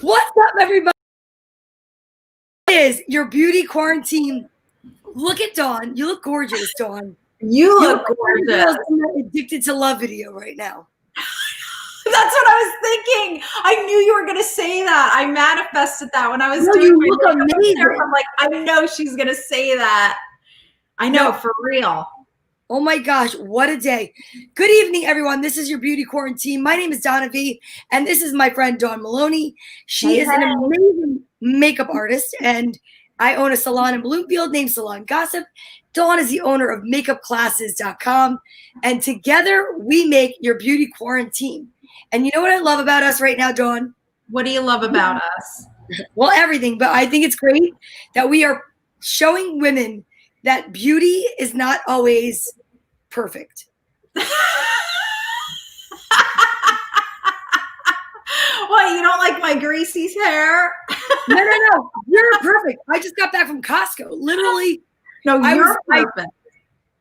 What's up, everybody? It is your Beauty Quaran-TEAM. Look at Dawn. You look gorgeous, Dawn. You look gorgeous. I'm addicted to love video right now. That's what I was thinking. I knew you were going to say that. I manifested that when I was doing you my look amazing. I'm like, I know she's going to say that. I know, for real. Oh my gosh, what a day. Good evening, everyone. This is your Beauty Quaran-TEAM. My name is Donna Vee, and this is my friend Dawn Maloney. She is an amazing makeup artist, and I own a salon in Bloomfield named Salon Gossip. Dawn is the owner of makeupclasses.com, and together we make your Beauty Quaran-TEAM. And you know what I love about us right now, Dawn? What do you love about us? Well, everything, but I think it's great that we are showing women that beauty is not always perfect. What, you don't like my greasy hair? No. You're perfect. I just got back from Costco. Literally. No, you're perfect.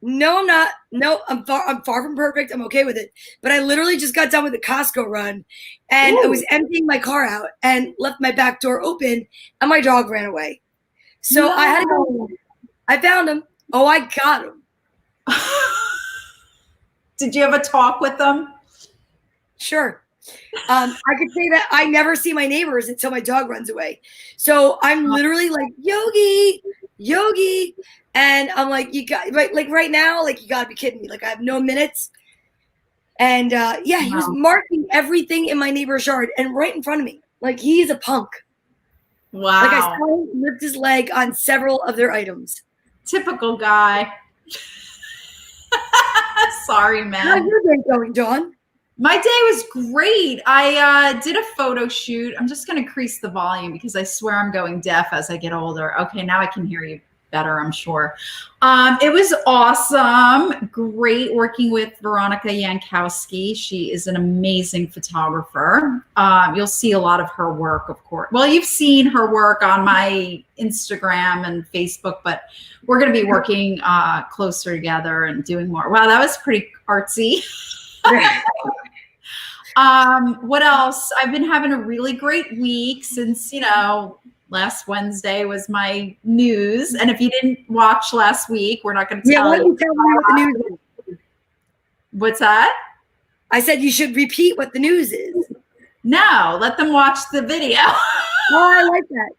No, I'm not. No, I'm far from perfect. I'm okay with it. But I literally just got done with the Costco run, and I was emptying my car out and left my back door open, and my dog ran away. So I had to go. I found him. Oh, I got him. Did you have a talk with them? Sure. I could say that I never see my neighbors until my dog runs away. So I'm literally like, Yogi. And I'm like, right now, like, you gotta be kidding me. Like, I have no minutes. And yeah, he was marking everything in my neighbor's yard and right in front of me. Like, he's a punk. Wow. Like, I saw him lift his leg on several of their items. Typical guy. Sorry, man. How's your day going, Dawn? My day was great. I did a photo shoot. I'm just going to increase the volume because I swear I'm going deaf as I get older. Okay, now I can hear you better, I'm sure. It was awesome. Great working with Veronica Yankowski. She is an amazing photographer. You'll see a lot of her work, of course. Well, you've seen her work on my Instagram and Facebook, but we're going to be working closer together and doing more. Wow, that was pretty artsy. What else? I've been having a really great week since, last Wednesday was my news. And if you didn't watch last week, we're not going to tell you. Tell me what the news is. What's that? I said you should repeat what the news is. No, let them watch the video. Oh, I like that.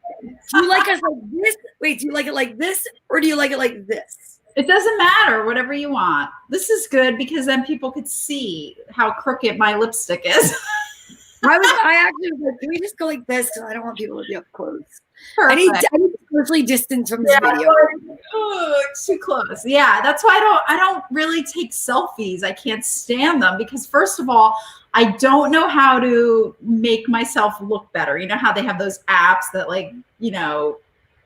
Do you like us like this? Wait, do you like it like this or do you like it like this? It doesn't matter, whatever you want. This is good because then people could see how crooked my lipstick is. I actually was like, can we just go like this? Because I don't want people to be up close. Perfect. I need to socially distance from this video. Oh, it's too close. Yeah, that's why I don't really take selfies. I can't stand them because, first of all, I don't know how to make myself look better. You know how they have those apps that, like,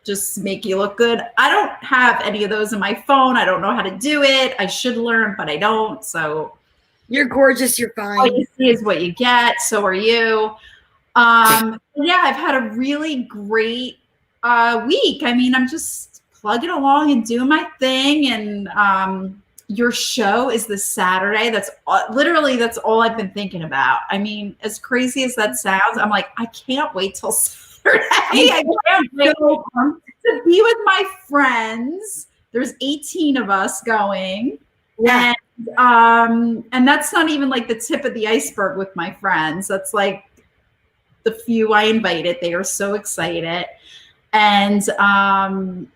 just make you look good. I don't have any of those in my phone. I don't know how to do it. I should learn, but I don't. So you're gorgeous. You're fine. All you see is what you get. So are you. Yeah, I've had a really great week. I mean, I'm just plugging along and doing my thing. And your show is this Saturday. That's all I've been thinking about. I mean, as crazy as that sounds, I'm like, I can't wait till Saturday. I can't wait to be with my friends. There's 18 of us going. Yeah. And that's not even like the tip of the iceberg with my friends. That's like the few I invited. They are so excited. And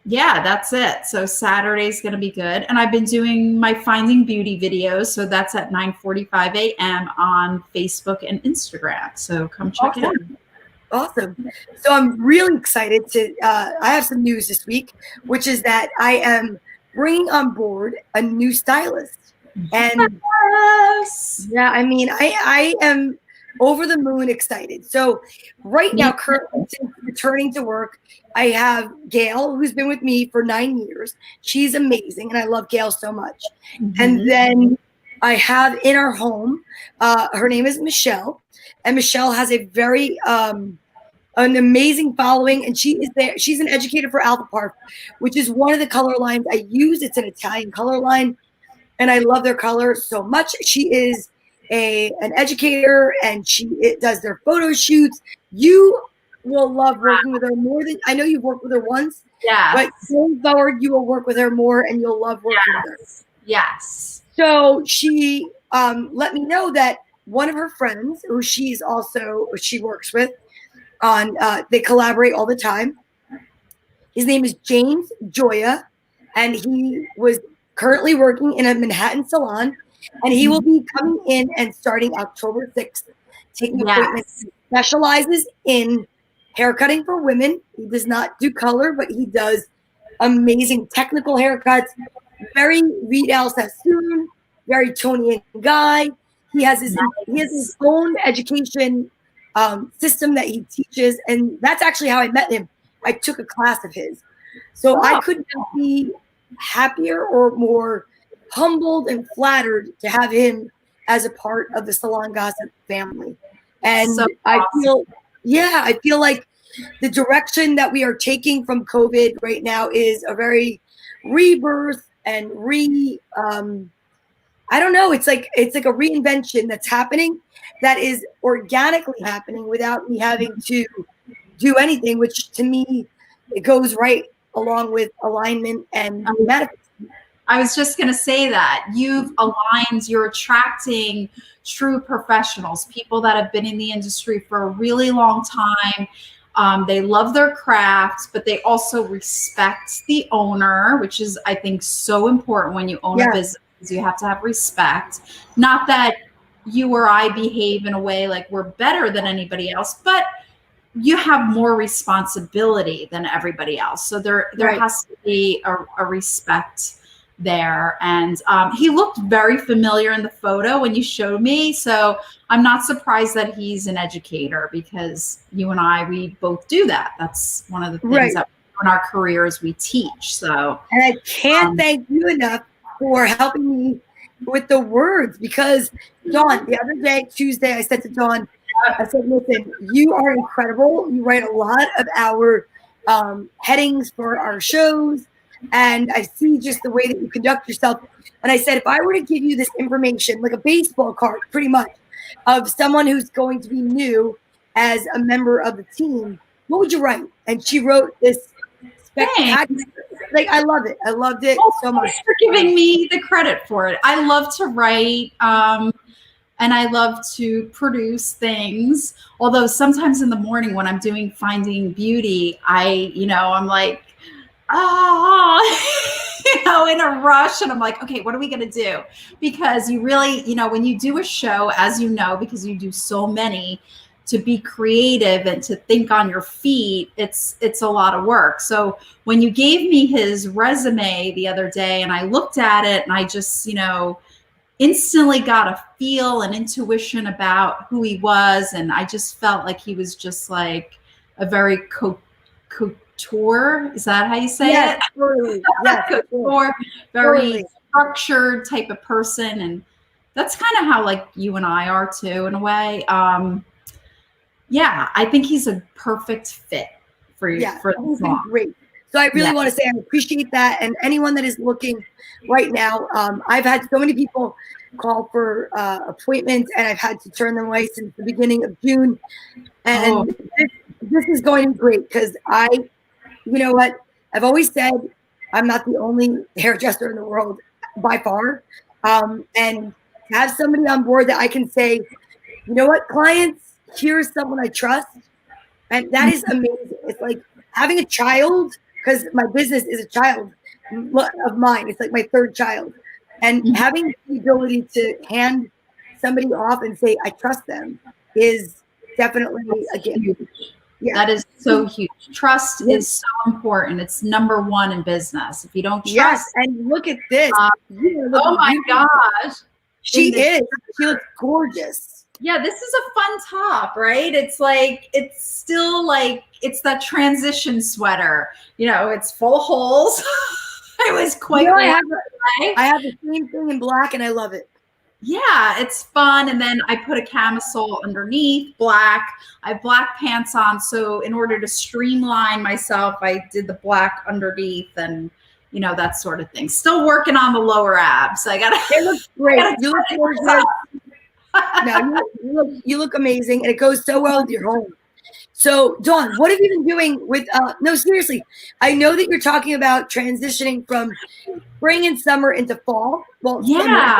yeah, that's it. So Saturday's going to be good. And I've been doing my Finding Beauty videos. So that's at 9:45 a.m. on Facebook and Instagram. So come check it out. Awesome. So I'm really excited to, I have some news this week, which is that I am bringing on board a new stylist. And yeah, I mean, I am over the moon excited. So right now, currently, since returning to work, I have Gail, who's been with me for 9 years. She's amazing, and I love Gail so much. And then I have in our home, her name is Michelle, and Michelle has a very an amazing following, and she is there. She's an educator for Alpha Park, which is one of the color lines I use. It's an Italian color line, and I love their color so much. She is an educator, and it does their photo shoots. You will love working with her more than I know you've worked with her once. Yes. But going forward, you will work with her more, and you'll love working with her. Yes. So she let me know that one of her friends, who she works with on, they collaborate all the time. His name is James Joya, and he was currently working in a Manhattan salon, and he will be coming in and starting October 6th, taking appointments. He specializes in haircutting for women. He does not do color, but he does amazing technical haircuts. Very Vidal Sassoon, very Tony and Guy. He has his own education system that he teaches, and that's actually how I met him. I took a class of his. So I couldn't be happier or more humbled and flattered to have him as a part of the Salon Gossip family. And so awesome. I feel like the direction that we are taking from COVID right now is a very rebirth and I don't know. It's like a reinvention that's happening, that is organically happening without me having to do anything, which to me, it goes right along with alignment and manifestation. I was just going to say that you're attracting true professionals, people that have been in the industry for a really long time. They love their craft, but they also respect the owner, which is, I think, so important when you own a business. You have to have respect. Not that you or I behave in a way like we're better than anybody else, but you have more responsibility than everybody else. So there has to be a respect there. And he looked very familiar in the photo when you showed me. So I'm not surprised that he's an educator, because you and I, we both do that. That's one of the things that we do in our careers, we teach. So, and I can't thank you enough for helping me with the words, because Dawn, the other day, Tuesday, I said to Dawn, I said, listen, you are incredible. You write a lot of our headings for our shows, and I see just the way that you conduct yourself. And I said, if I were to give you this information, like a baseball card, pretty much, of someone who's going to be new as a member of the team, what would you write? And she wrote this spectacular. Like, I love it. I loved it so much. Thanks for giving me the credit for it. I love to write. And I love to produce things. Although sometimes in the morning when I'm doing Finding Beauty, I'm like, in a rush. And I'm like, okay, what are we going to do? Because you really, when you do a show, as you know, because you do so many, to be creative and to think on your feet, it's a lot of work. So when you gave me his resume the other day and I looked at it and I just, instantly got a feel and intuition about who he was. And I just felt like he was just like a very couture. Is that how you say it? Totally. Yes, couture, very structured type of person. And that's kind of how like you and I are too, in a way. I think he's a perfect fit for you. Yeah, he's been great. So I really want to say I appreciate that. And anyone that is looking right now, I've had so many people call for appointments, and I've had to turn them away since the beginning of June. And this is going great, because you know what? I've always said I'm not the only hairdresser in the world by far. And to have somebody on board that I can say, you know what, clients, here's someone I trust. And that is amazing. It's like having a child, because my business is a child of mine. It's like my third child. And having the ability to hand somebody off and say, I trust them, is definitely a gift. Yeah. That is so huge. Trust is so important. It's number one in business. If you don't trust. Yes, and look at this. Oh my gosh. She looks gorgeous. Yeah, this is a fun top, right? It's like, it's still like, it's that transition sweater. It's full of holes. It was quite I have the same thing in black, and I love it. Yeah, it's fun. And then I put a camisole underneath, black. I have black pants on. So in order to streamline myself, I did the black underneath and, that sort of thing. Still working on the lower abs. It looks great. You look gorgeous. No, you look amazing, and it goes so well with your home. So, Dawn, what have you been doing with? No, seriously, I know that you're talking about transitioning from spring and summer into fall. Well, Yeah.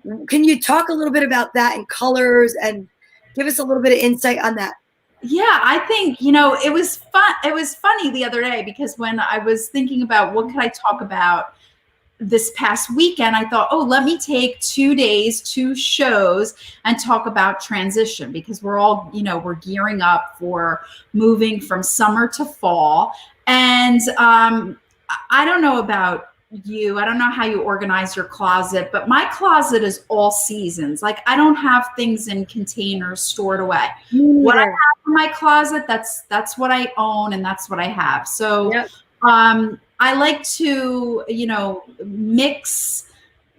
summer. Can you talk a little bit about that and colors and give us a little bit of insight on that? Yeah, I think, it was fun. It was funny the other day because when I was thinking about what could I talk about this past weekend, I thought, oh, let me take 2 days, 2 shows and talk about transition because we're all, we're gearing up for moving from summer to fall. And I don't know about you. I don't know how you organize your closet, but my closet is all seasons. Like I don't have things in containers stored away. What I have in my closet, that's what I own and that's what I have. So Yep. I like to, mix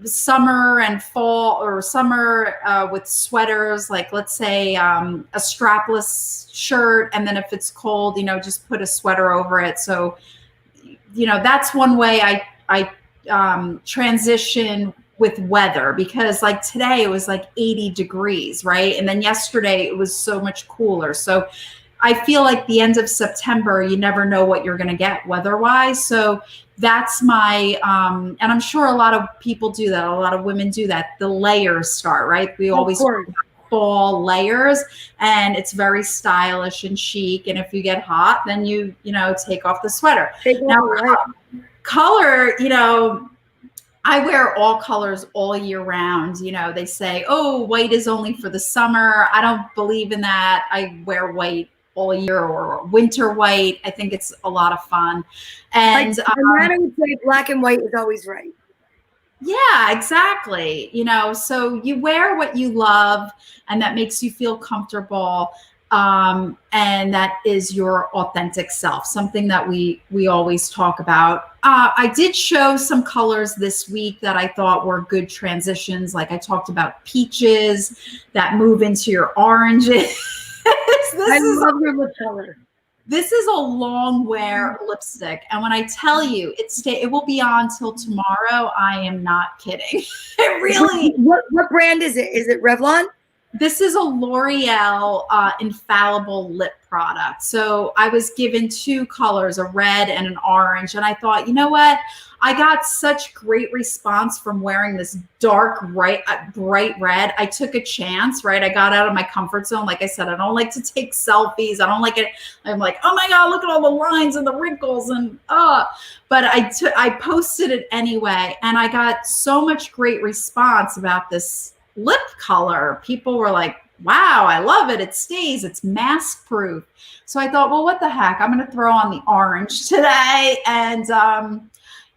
summer and fall, or summer with sweaters, like let's say a strapless shirt. And then if it's cold, just put a sweater over it. So, that's one way I transition with weather, because like today it was like 80 degrees, right? And then yesterday it was so much cooler. So I feel like the end of September, you never know what you're going to get weather-wise. So that's my, and I'm sure a lot of people do that. A lot of women do that. The layers start, right? We always fall layers, and it's very stylish and chic. And if you get hot, then you take off the sweater. Now, color, I wear all colors all year round. They say, oh, white is only for the summer. I don't believe in that. I wear white all year, or winter white. I think it's a lot of fun. And I would say black and white is always right. Yeah, exactly. So you wear what you love and that makes you feel comfortable. And that is your authentic self, something that we always talk about. I did show some colors this week that I thought were good transitions. Like I talked about peaches that move into your oranges. I love your lip color. This is a long wear lipstick. And when I tell you it will be on till tomorrow, I am not kidding. It really. What brand is it? Is it Revlon? This is a L'Oreal infallible lip product. So I was given 2 colors, a red and an orange. And I thought, you know what? I got such great response from wearing this dark, bright red. I took a chance, right? I got out of my comfort zone. Like I said, I don't like to take selfies. I don't like it. I'm like, oh my God, look at all the lines and the wrinkles but I posted it anyway. And I got so much great response about this lip color. People were like, wow, I love it. It stays. It's mask proof. So I thought, well, what the heck? I'm going to throw on the orange today. And,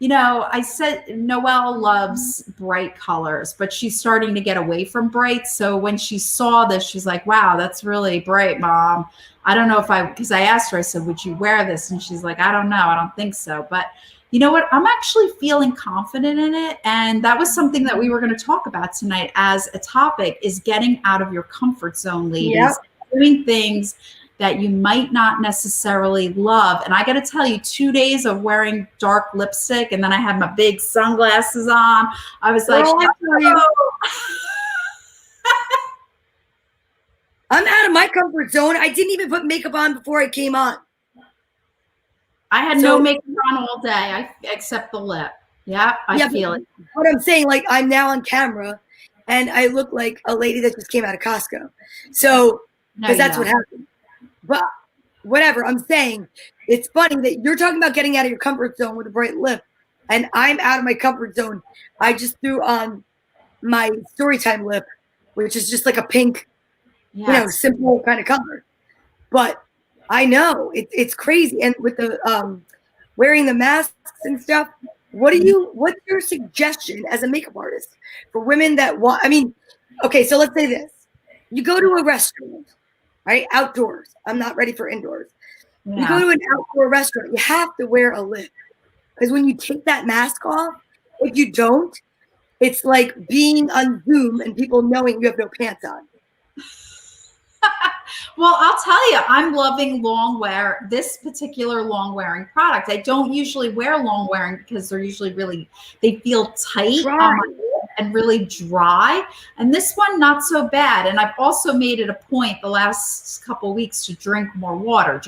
I said Noelle loves bright colors, but she's starting to get away from bright. So when she saw this, she's like, wow, that's really bright, Mom. I don't know because I asked her, I said, would you wear this? And she's like, I don't know. I don't think so. But you know what? I'm actually feeling confident in it. And that was something that we were going to talk about tonight as a topic, is getting out of your comfort zone, ladies. Yep. Doing things that you might not necessarily love. And I got to tell you, 2 days of wearing dark lipstick, and then I had my big sunglasses on. I was like, I'm out of my comfort zone. I didn't even put makeup on before I came on. I had no makeup on all day, except the lip. Yeah, I feel it. What I'm saying, like, I'm now on camera, and I look like a lady that just came out of Costco. So, because that's what happened. But whatever, I'm saying, it's funny that you're talking about getting out of your comfort zone with a bright lip, and I'm out of my comfort zone. I just threw on my Storytime lip, which is just like a pink, simple kind of color. But I know it's crazy. And with the wearing the masks and stuff, what's your suggestion as a makeup artist for women that want, okay, so let's say this. You go to a restaurant, right? Outdoors. I'm not ready for indoors. Yeah. You go to an outdoor restaurant, you have to wear a lip. Because when you take that mask off, if you don't, it's like being on Zoom and people knowing you have no pants on. Well, I'll tell you, I'm loving this particular long wearing product. I don't usually wear long wearing because they're usually they feel tight. and really dry. And this one, not so bad. And I've also made it a point the last couple of weeks to drink more water,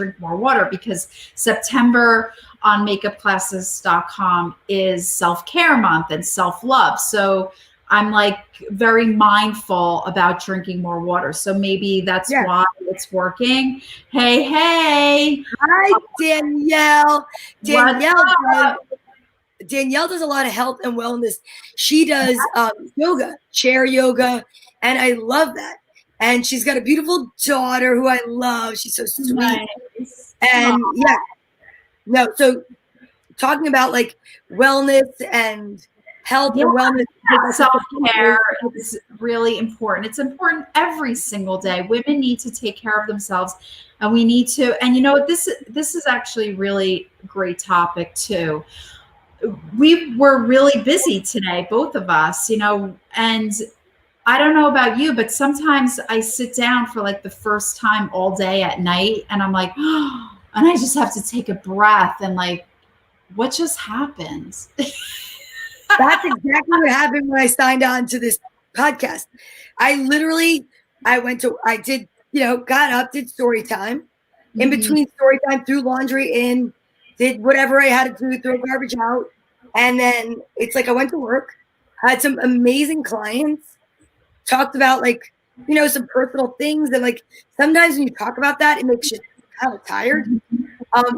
because September on makeupclasses.com is self-care month and self-love. So I'm like very mindful about drinking more water. So maybe that's why it's working. Hey. Hi, Danielle. Danielle does a lot of health and wellness. She does yoga, chair yoga, and I love that. And she's got a beautiful daughter who I love. She's so sweet. Nice. And so talking about like wellness and health and wellness. Self-care is really important. It's important every single day. Women need to take care of themselves, and we need to, and you know, this is actually really a great topic too. We were really busy today, both of us, you know, and I don't know about you, but sometimes I sit down for like the first time all day at night and I'm like, oh, and I just have to take a breath and like, what just happened? That's exactly what happened when I signed on to this podcast. Got up, did story time. In between story time, threw laundry in, did whatever I had to do, throw garbage out. And then it's like I went to work, had some amazing clients, talked about like, you know, some personal things. And like sometimes when you talk about that, it makes you kind of tired.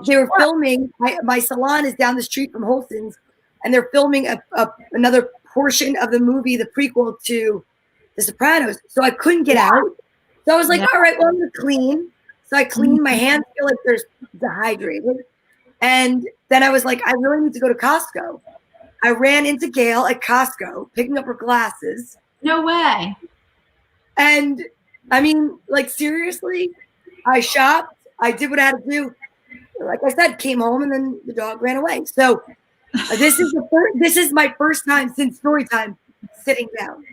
They were filming, my salon is down the street from Holston's, and they're filming another portion of the movie, the prequel to The Sopranos. So I couldn't get out. So I was like, all right, well, I'm going to clean. So I cleaned. My hands feel like they're dehydrated. And then I was like, I really need to go to Costco. I ran into Gail at Costco, picking up her glasses. No way. And I mean, like, seriously, I shopped. I did what I had to do. Like I said, came home and then the dog ran away. So this is my first time since story time sitting down.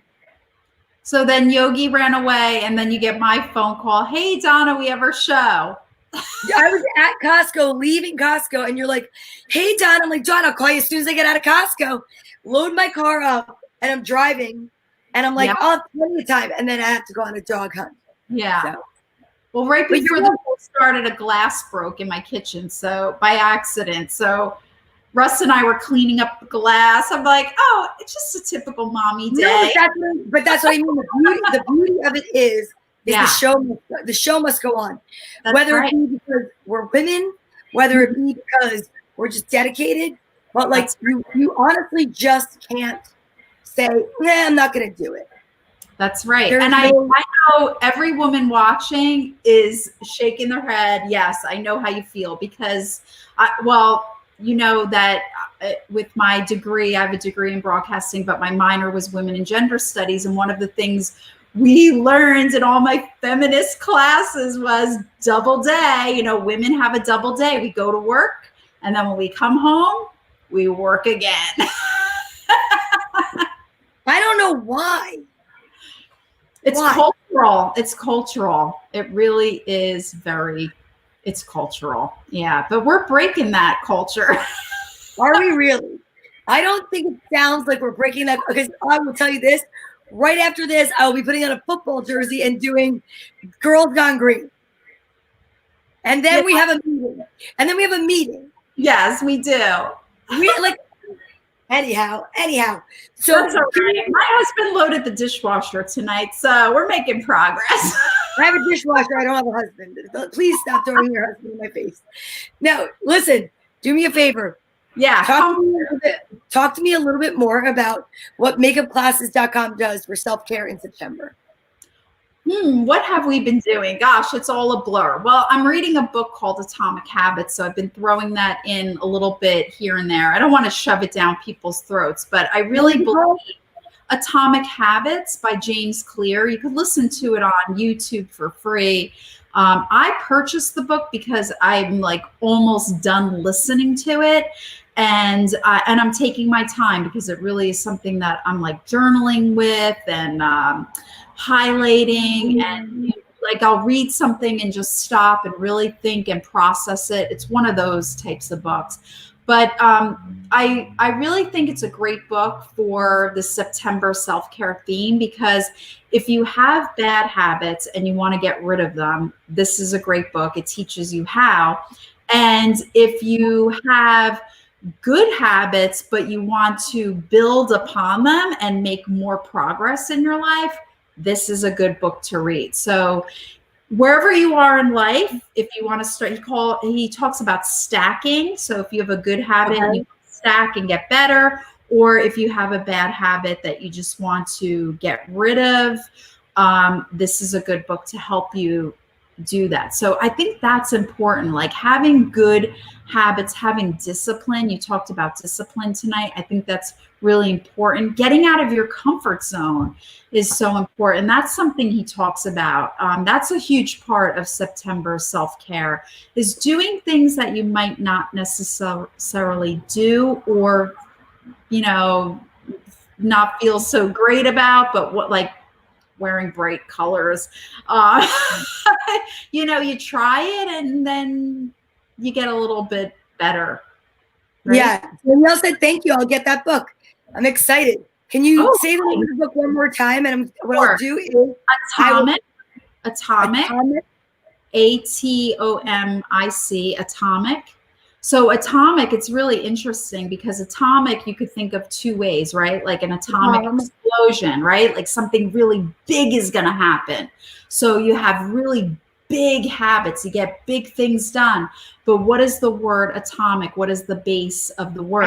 So then Yogi ran away, and then you get my phone call. Hey, Donna, we have our show. I was at Costco, leaving Costco, and you're like, hey, Donna. I'm like, Donna, I'll call you as soon as I get out of Costco. Load my car up, and I'm driving, and I'm like, I'll have plenty of time. And then I have to go on a dog hunt. Yeah. So. Well, right before the show started, a glass broke in my kitchen, so by accident. So Russ and I were cleaning up the glass. I'm like, oh, it's just a typical mommy day. No, but that's what I mean. The beauty of it is the show must go on. That's whether it be because we're women, whether it be because we're just dedicated, but like you honestly just can't say, I'm not going to do it. That's right. And I know every woman watching is shaking their head. Yes, I know how you feel because, you know that with my degree, I have a degree in broadcasting, but my minor was women and gender studies. And one of the things we learned in all my feminist classes was double day. You know, women have a double day. We go to work, and then when we come home, we work again. I don't know why. Cultural. It's cultural. It really is it's cultural. Yeah. But we're breaking that culture. Are we really? I don't think it sounds like we're breaking that, because I will tell you this, right after this, I will be putting on a football jersey and doing Girls Gone Green. And then we have a meeting. Yes, we do. Anyhow. So that's all right. My husband loaded the dishwasher tonight, so we're making progress. I have a dishwasher. I don't have a husband. Please stop throwing your husband in my face. Now, listen, do me a favor. Yeah. Talk to me a little bit more about what makeupclasses.com does for self-care in September. What have we been doing? Gosh, it's all a blur. Well, I'm reading a book called Atomic Habits, so I've been throwing that in a little bit here and there. I don't want to shove it down people's throats, but I really believe Atomic Habits by James Clear. You could listen to it on YouTube for free. I purchased the book because I'm like almost done listening to it. And I'm taking my time because it really is something that I'm like journaling with and highlighting, and like I'll read something and just stop and really think and process it. It's one of those types of books. But I really think it's a great book for the September self-care theme, because if you have bad habits and you want to get rid of them, this is a great book. It teaches you how. And if you have good habits, but you want to build upon them and make more progress in your life, this is a good book to read. So wherever you are in life, if you want to start, he talks about stacking. So if you have a good habit, and you stack and get better, or if you have a bad habit that you just want to get rid of, this is a good book to help you do that. So I think that's important, like having good habits, having discipline. You talked about discipline tonight. I think that's really important. Getting out of your comfort zone is so important. That's something he talks about. That's a huge part of September self-care, is doing things that you might not necessarily do, or, you know, not feel so great about, but what, like wearing bright colors. You know, you try it and then you get a little bit better. Right? Yeah. Danielle said, thank you. I'll get that book. I'm excited. Can you say the name of the book one more time? And what I'll do is Atomic. ATOMIC, Atomic. So atomic, it's really interesting because atomic, you could think of two ways, right? Like an atomic explosion, right? Like something really big is going to happen. So you have really big habits, you get big things done. But what is the word atomic? What is the base of the word?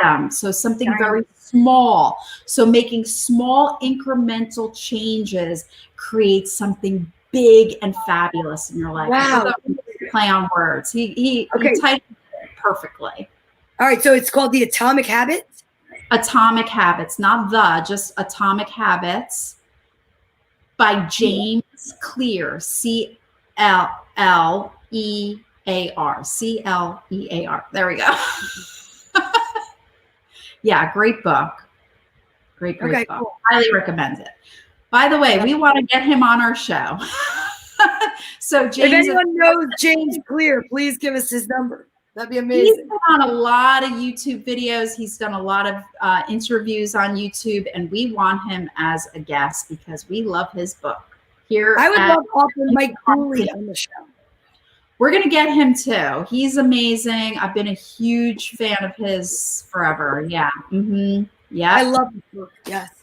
Atom. So something very small. So making small incremental changes creates something big and fabulous in your life. Wow. Play on words. He typed it perfectly. All right. So it's called The Atomic Habits? Atomic Habits, not just Atomic Habits, by James Clear, Clear. Clear. There we go. Yeah, great book. Great book. Cool. Highly recommend it. By the way, we want to get him on our show. So James, if anyone knows James Clear, please give us his number. That'd be amazing. He's been on a lot of YouTube videos. He's done a lot of interviews on YouTube, and we want him as a guest because we love his book. Here, I would love offering Mike Cooley on the show. We're going to get him too. He's amazing. I've been a huge fan of his forever. Yeah. Yeah. I love the book. Yes.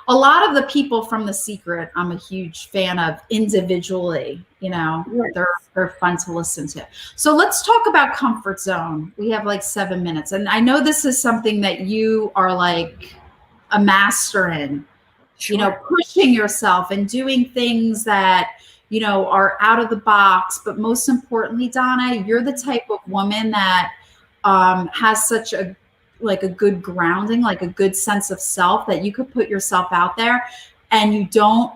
A lot of the people from The Secret, I'm a huge fan of individually. You know, they're fun to listen to. So let's talk about comfort zone. We have like 7 minutes. And I know this is something that you are like a master in, you know, pushing yourself and doing things that, you know, are out of the box. But most importantly, Donna, you're the type of woman that has such a good grounding, like a good sense of self, that you could put yourself out there and you don't,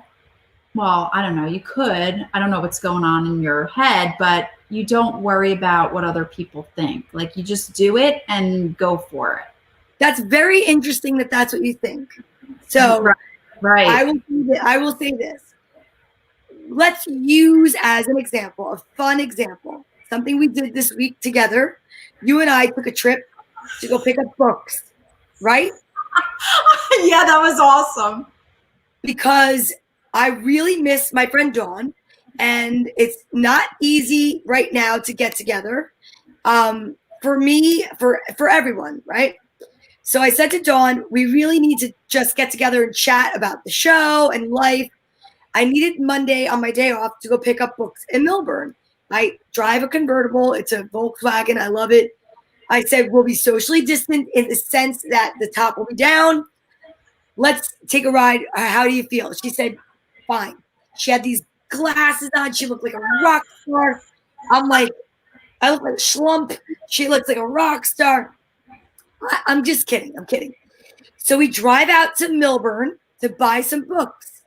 well, I don't know, you could, I don't know what's going on in your head, but you don't worry about what other people think. Like you just do it and go for it. That's very interesting that that's what you think. So right. I will say this. Let's use as an example, a fun example, something we did this week together. You and I took a trip to go pick up books, right? Yeah, that was awesome. Because I really miss my friend Dawn, and it's not easy right now to get together. For me, for everyone, right? So I said to Dawn, we really need to just get together and chat about the show and life. I needed Monday on my day off to go pick up books in Millburn. I drive a convertible. It's a Volkswagen. I love it. I said, we'll be socially distant in the sense that the top will be down. Let's take a ride. How do you feel? She said, fine. She had these glasses on. She looked like a rock star. I'm like, I look like a schlump. She looks like a rock star. I'm just kidding. I'm kidding. So we drive out to Millburn to buy some books.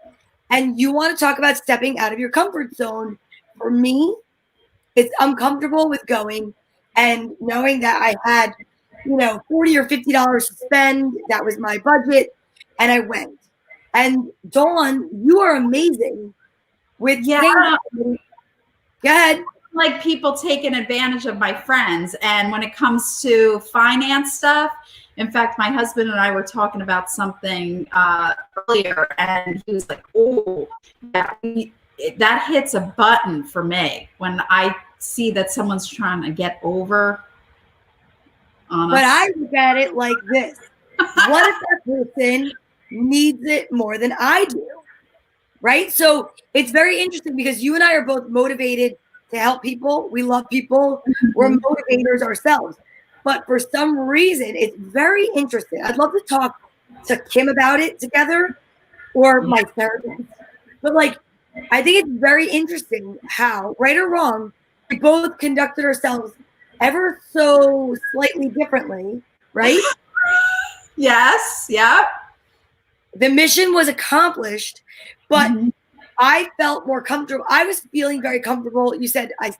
And you want to talk about stepping out of your comfort zone. For me, it's uncomfortable with going and knowing that I had, you know, $40 or $50 to spend. That was my budget. And I went. And Dawn, you are amazing with things. Go ahead. like people taking advantage of my friends. And when it comes to finance stuff, in fact, my husband and I were talking about something earlier, and he was like, "Oh, that hits a button for me when I see that someone's trying to get over on us." But I look at it like this: what if that person needs it more than I do? Right? So it's very interesting because you and I are both motivated to help people. We love people. We're motivators ourselves. But for some reason, it's very interesting. I'd love to talk to Kim about it together or my therapist. But like, I think it's very interesting how, right or wrong, we both conducted ourselves ever so slightly differently, right? Yes. Yep. The mission was accomplished, but I felt more comfortable. I was feeling very comfortable. You said I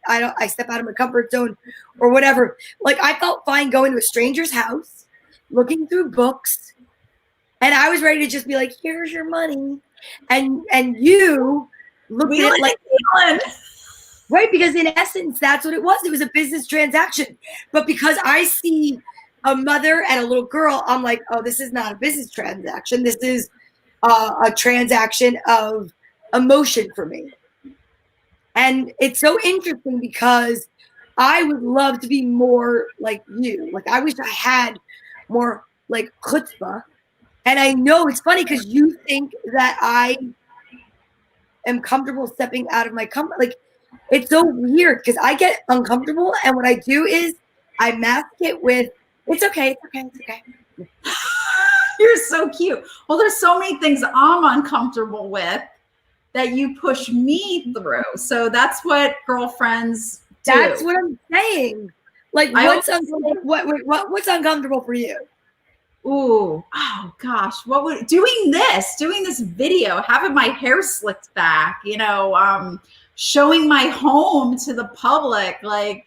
step out of my comfort zone or whatever. Like I felt fine going to a stranger's house, looking through books, and I was ready to just be like, "Here's your money," and you looked at it like, right? Because in essence, that's what it was. It was a business transaction. But because I see a mother and a little girl, I'm like, "Oh, this is not a business transaction. This is a transaction of emotion for me." And it's so interesting because I would love to be more like you. Like I wish I had more like chutzpah. And I know it's funny because you think that I am comfortable stepping out of my comfort. Like it's so weird because I get uncomfortable, and what I do is I mask it with it's okay, it's okay, it's okay. You're so cute. Well, there's so many things I'm uncomfortable with that you push me through. So that's what girlfriends do. That's what I'm saying. Like, what's uncomfortable for you? Ooh, oh gosh, doing this video, having my hair slicked back, showing my home to the public, like,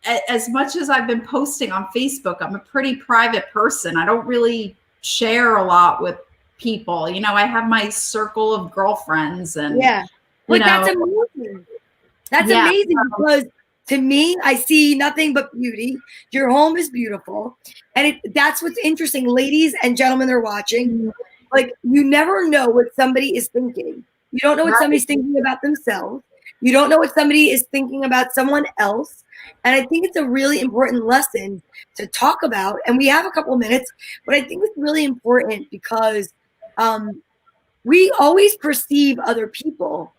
as much as I've been posting on Facebook, I'm a pretty private person. I don't really share a lot with people. I have my circle of girlfriends and that's amazing. That's amazing because to me, I see nothing but beauty. Your home is beautiful. And that's what's interesting. Ladies and gentlemen that are watching, like you never know what somebody is thinking. You don't know what somebody's thinking about themselves. You don't know what somebody is thinking about someone else. And I think it's a really important lesson to talk about. And we have a couple minutes, but I think it's really important because we always perceive other people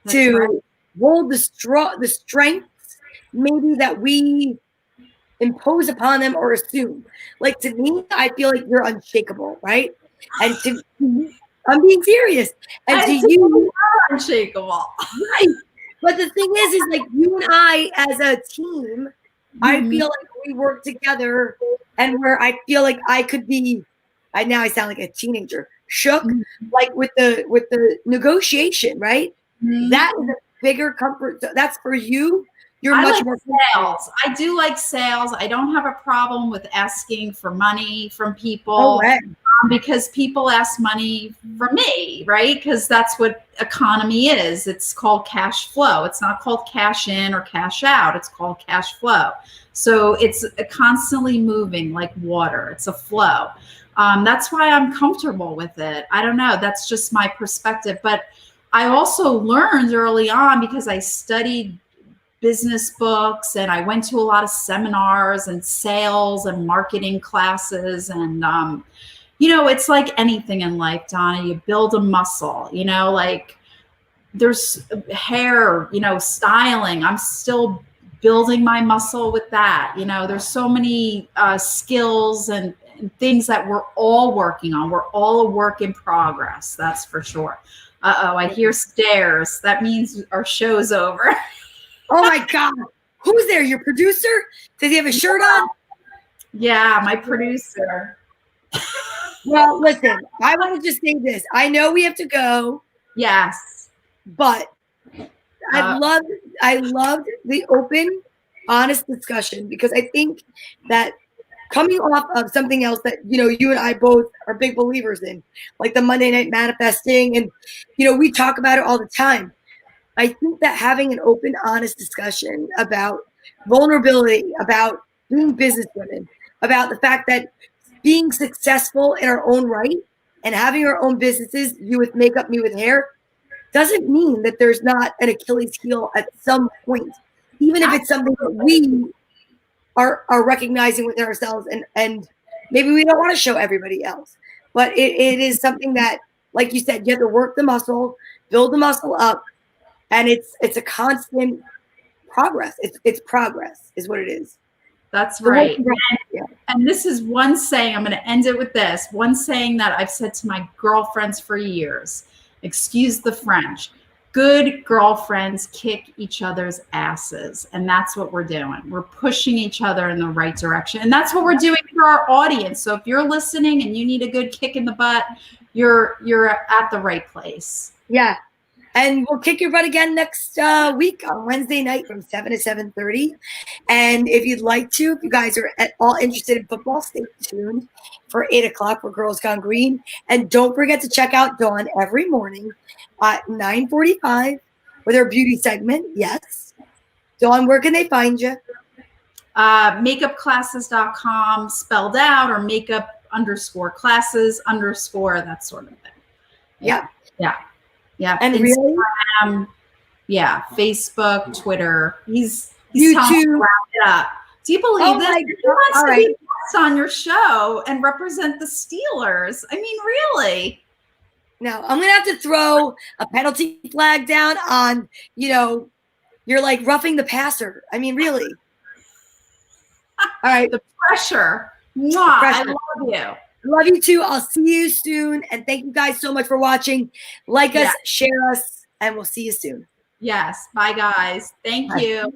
to hold the strengths maybe that we impose upon them or assume. Like to me, I feel like you're unshakable, right? And I'm being serious. And to you, unshakable. Right. But the thing is like you and I as a team, I feel like we work together and where I feel like I could be, now I sound like a teenager, shook, like with the negotiation, right? That is a bigger comfort. That's for you. You're much more sales. I do like sales. I don't have a problem with asking for money from people because people ask money from me, right? Because that's what economy is. It's called cash flow. It's not called cash in or cash out. It's called cash flow. So it's constantly moving like water. It's a flow. That's why I'm comfortable with it. I don't know. That's just my perspective. But I also learned early on because I studied business books and I went to a lot of seminars and sales and marketing classes. And, it's like anything in life, Donna, you build a muscle, like there's hair, styling. I'm still building my muscle with that. There's so many skills and things that we're all working on. We're all a work in progress. That's for sure. Uh-oh, I hear stairs. That means our show's over. Oh my God. Who's there? Your producer? Does he have a shirt on? Yeah, my producer. Well, listen, I want to just say this. I know we have to go. Yes. But I loved the open, honest discussion because I think that coming off of something else that, you and I both are big believers in, like the Monday night manifesting. And, we talk about it all the time. I think that having an open, honest discussion about vulnerability, about being business women, about the fact that being successful in our own right and having our own businesses, you with makeup, me with hair, doesn't mean that there's not an Achilles heel at some point, even if it's something that we are recognizing within ourselves, and maybe we don't want to show everybody else. But it is something that, like you said, you have to work the muscle, build the muscle up, and it's a constant progress. It's progress is what it is. That's right. And this is one saying, I'm going to end it with this. One saying that I've said to my girlfriends for years, excuse the French, good girlfriends kick each other's asses. And that's what we're doing. We're pushing each other in the right direction. And that's what we're doing for our audience. So if you're listening and you need a good kick in the butt, you're at the right place. Yeah. And we'll kick your butt again next week on Wednesday night from 7 to 7:30. And if you'd like to, if you guys are at all interested in football, stay tuned for 8 o'clock for Girls Gone Green. And don't forget to check out Dawn every morning at 9:45 with her beauty segment. Yes. Dawn, where can they find you? Makeupclasses.com spelled out, or makeup_classes_ that sort of thing. Yeah. Yeah. And Instagram, yeah, Facebook, Twitter. He's YouTube. telling me to wrap it up. Do you believe this? He wants to be a guest on your show and represent the Steelers. I mean, really? No, I'm gonna have to throw a penalty flag down on, you're like roughing the passer. I mean, really. All right. The pressure. Mwah, I love you. Love you too. I'll see you soon. And thank you guys so much for watching. Like us, share us, and we'll see you soon. Yes. Bye, guys. Thank you.